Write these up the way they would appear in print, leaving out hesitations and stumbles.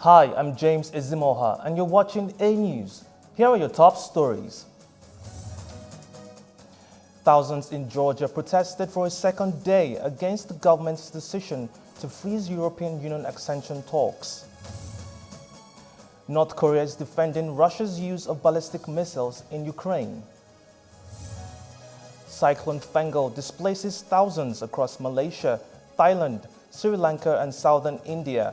Hi, I'm James Izimoha, and you're watching AnewZ. Here are your top stories. Thousands in Georgia protested for a second day against the government's decision to freeze European Union accession talks. North Korea is defending Russia's use of ballistic missiles in Ukraine. Cyclone Fengal displaces thousands across Malaysia, Thailand, Sri Lanka, and southern India.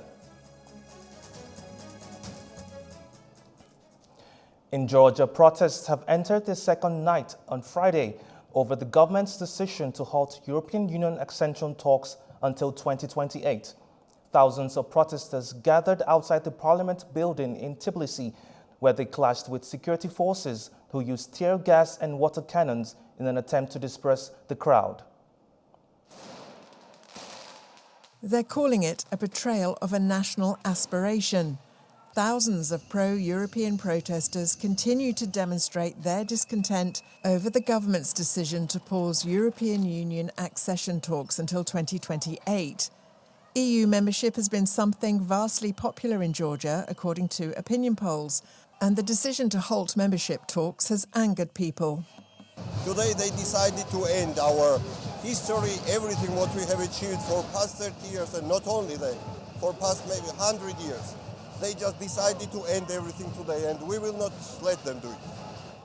In Georgia, protests have entered their second night on Friday over the government's decision to halt European Union accession talks until 2028. Thousands of protesters gathered outside the Parliament building in Tbilisi, where they clashed with security forces who used tear gas and water cannons in an attempt to disperse the crowd. They're calling it a betrayal of a national aspiration. Thousands of pro-European protesters continue to demonstrate their discontent over the government's decision to pause European Union accession talks until 2028. EU membership has been something vastly popular in Georgia, according to opinion polls, and the decision to halt membership talks has angered people. Today they decided to end our history, everything what we have achieved for past 30 years, and not only that, for past maybe 100 years. They just decided to end everything today, and we will not let them do it.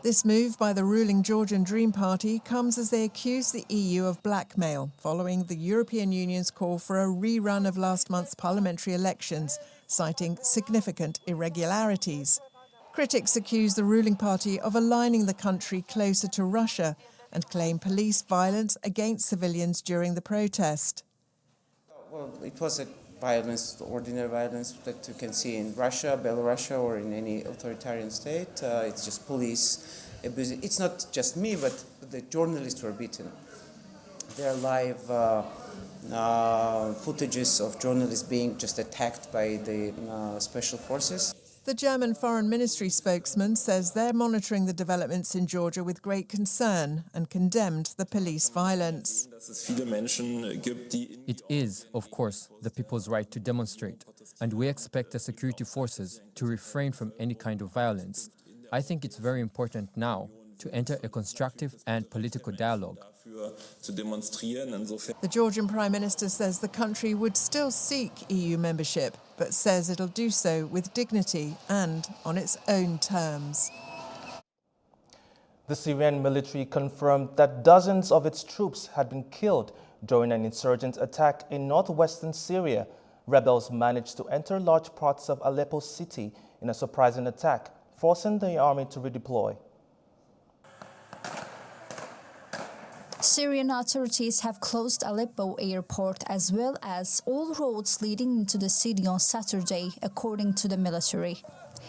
This move by the ruling Georgian Dream Party comes as they accuse the EU of blackmail, following the European Union's call for a rerun of last month's parliamentary elections, citing significant irregularities. Critics accuse the ruling party of aligning the country closer to Russia and claim police violence against civilians during the protest. Well, it was a violence, ordinary violence that you can see in Russia, Belarus, or in any authoritarian state. It's just police abusing. It's not just me, but the journalists were beaten. There are live footages of journalists being just attacked by the special forces. The German Foreign Ministry spokesman says they're monitoring the developments in Georgia with great concern and condemned the police violence. It is, of course, the people's right to demonstrate, and we expect the security forces to refrain from any kind of violence. I think it's very important now to enter a constructive and political dialogue. The Georgian Prime Minister says the country would still seek EU membership, but says it'll do so with dignity and on its own terms. The Syrian military confirmed that dozens of its troops had been killed during an insurgent attack in northwestern Syria. Rebels managed to enter large parts of Aleppo city in a surprising attack, forcing the army to redeploy. Syrian authorities have closed Aleppo airport as well as all roads leading into the city on Saturday, according to the military.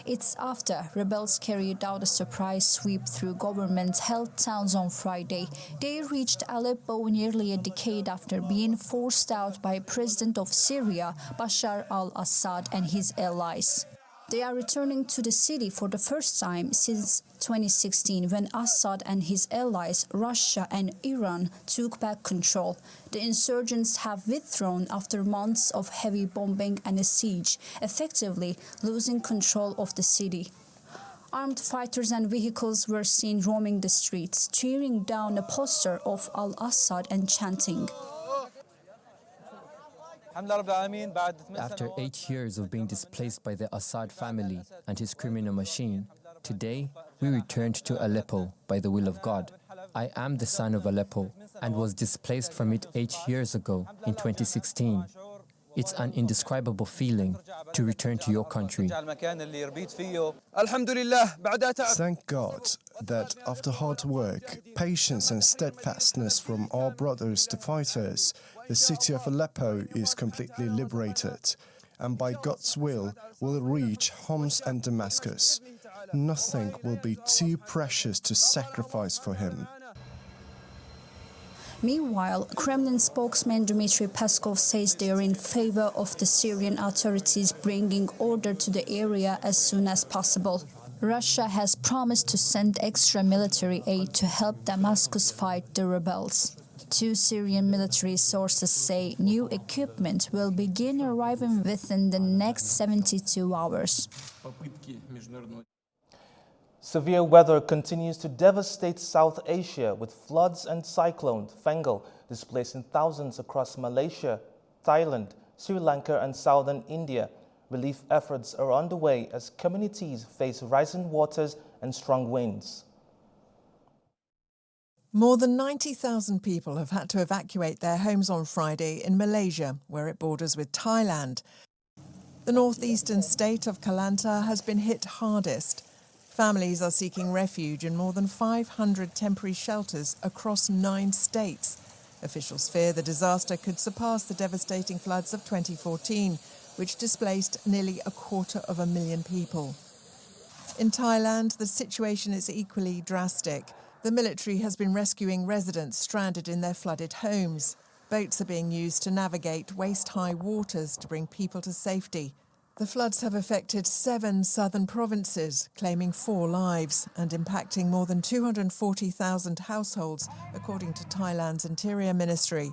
It's after rebels carried out a surprise sweep through government-held towns on Friday. They reached Aleppo nearly a decade after being forced out by President of Syria, Bashar al-Assad, and his allies. They are returning to the city for the first time since 2016, when Assad and his allies, Russia and Iran, took back control. The insurgents have withdrawn after months of heavy bombing and a siege, effectively losing control of the city. Armed fighters and vehicles were seen roaming the streets, tearing down a poster of al-Assad and chanting. After 8 years of being displaced by the Assad family and his criminal machine, today we returned to Aleppo by the will of God. I am the son of Aleppo and was displaced from it 8 years ago in 2016. It's an indescribable feeling to return to your country. Thank God that after hard work, patience and steadfastness from our brothers the fighters, the city of Aleppo is completely liberated, and by God's will reach Homs and Damascus. Nothing will be too precious to sacrifice for him. Meanwhile, Kremlin spokesman Dmitry Peskov says they are in favor of the Syrian authorities bringing order to the area as soon as possible. Russia has promised to send extra military aid to help Damascus fight the rebels. Two Syrian military sources say new equipment will begin arriving within the next 72 hours. Severe weather continues to devastate South Asia with floods and cyclone Fengal displacing thousands across Malaysia, Thailand, Sri Lanka and southern India. Relief efforts are underway as communities face rising waters and strong winds. More than 90,000 people have had to evacuate their homes on Friday in Malaysia, where it borders with Thailand. The northeastern state of Kelantan has been hit hardest. Families are seeking refuge in more than 500 temporary shelters across 9 states. Officials fear the disaster could surpass the devastating floods of 2014, which displaced nearly 250,000 people. In Thailand, the situation is equally drastic. The military has been rescuing residents stranded in their flooded homes. Boats are being used to navigate waist-high waters to bring people to safety. The floods have affected 7 southern provinces, claiming 4 lives and impacting more than 240,000 households, according to Thailand's Interior Ministry.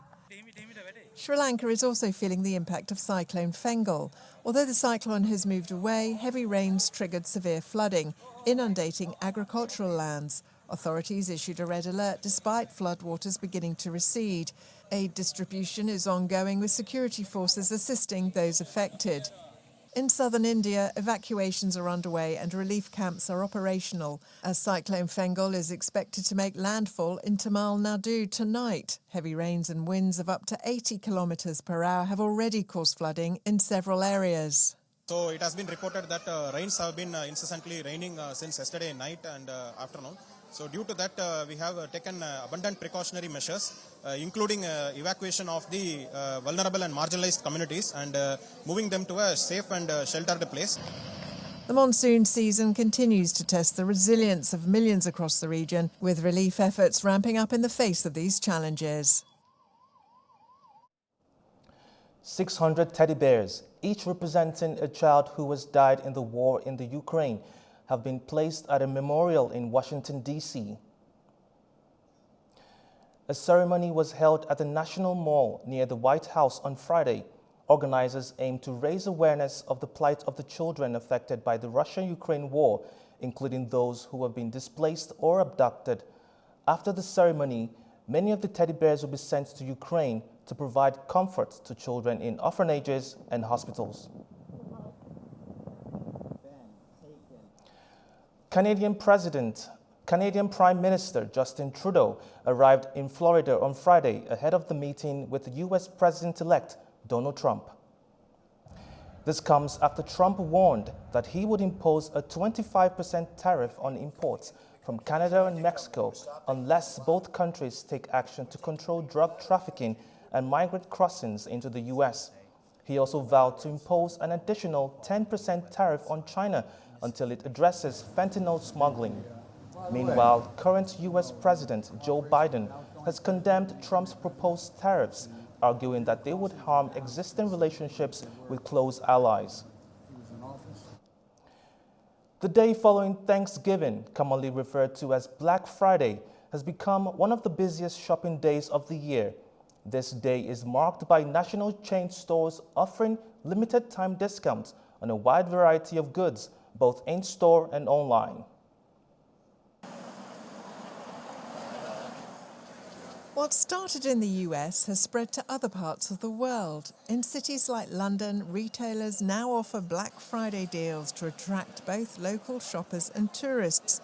Sri Lanka is also feeling the impact of Cyclone Fengal. Although the cyclone has moved away, heavy rains triggered severe flooding, inundating agricultural lands. Authorities issued a red alert despite floodwaters beginning to recede. Aid distribution is ongoing with security forces assisting those affected. In southern India, evacuations are underway and relief camps are operational as Cyclone Fengal is expected to make landfall in Tamil Nadu tonight. Heavy rains and winds of up to 80 kilometres per hour have already caused flooding in several areas. So it has been reported that rains have been incessantly raining since yesterday night and afternoon. So due to that, we have taken abundant precautionary measures, including evacuation of the vulnerable and marginalized communities and moving them to a safe and sheltered place. The monsoon season continues to test the resilience of millions across the region, with relief efforts ramping up in the face of these challenges. 600 teddy bears, each representing a child who has died in the war in the Ukraine, have been placed at a memorial in Washington, D.C. A ceremony was held at the National Mall near the White House on Friday. Organizers aim to raise awareness of the plight of the children affected by the Russia-Ukraine war, including those who have been displaced or abducted. After the ceremony, many of the teddy bears will be sent to Ukraine to provide comfort to children in orphanages and hospitals. Canadian Prime Minister Justin Trudeau arrived in Florida on Friday ahead of the meeting with the U.S. President-elect Donald Trump. This comes after Trump warned that he would impose a 25% tariff on imports from Canada and Mexico unless both countries take action to control drug trafficking and migrant crossings into the U.S. He also vowed to impose an additional 10% tariff on China until it addresses fentanyl smuggling. Meanwhile, current U.S. President Joe Biden has condemned Trump's proposed tariffs, arguing that they would harm existing relationships with close allies. The day following Thanksgiving, commonly referred to as Black Friday, has become one of the busiest shopping days of the year. This day is marked by national chain stores offering limited-time discounts on a wide variety of goods, both in-store and online. What started in the US has spread to other parts of the world. In cities like London, retailers now offer Black Friday deals to attract both local shoppers and tourists.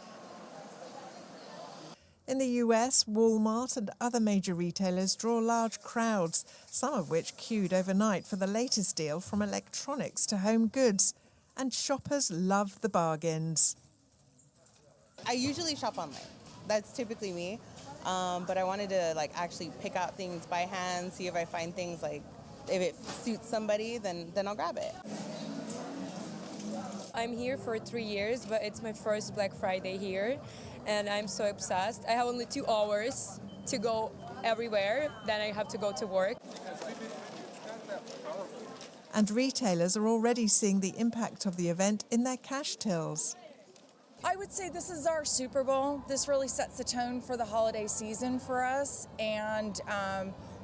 In the US, Walmart and other major retailers draw large crowds, some of which queued overnight for the latest deal from electronics to home goods. And shoppers love the bargains. I usually shop online. That's typically me. But I wanted to actually pick out things by hand, see if I find things if it suits somebody, then I'll grab it. I'm here for 3 years, but it's my first Black Friday here, and I'm so obsessed. I have only 2 hours to go everywhere, then I have to go to work. And retailers are already seeing the impact of the event in their cash tills. I would say this is our Super Bowl. This really sets the tone for the holiday season for us, and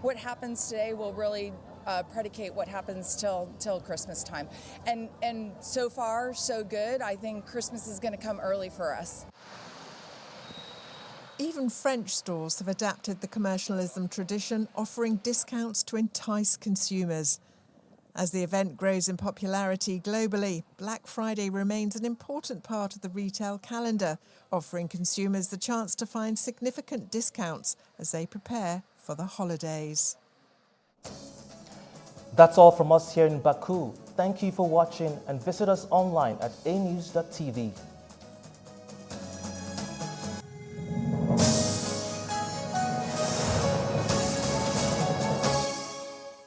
what happens today will really predicate what happens till Christmas time. And so far, so good. I think Christmas is going to come early for us. Even French stores have adapted the commercialism tradition, offering discounts to entice consumers. As the event grows in popularity globally, Black Friday remains an important part of the retail calendar, offering consumers the chance to find significant discounts as they prepare for the holidays. That's all from us here in Baku. Thank you for watching and visit us online at AnewZ.tv.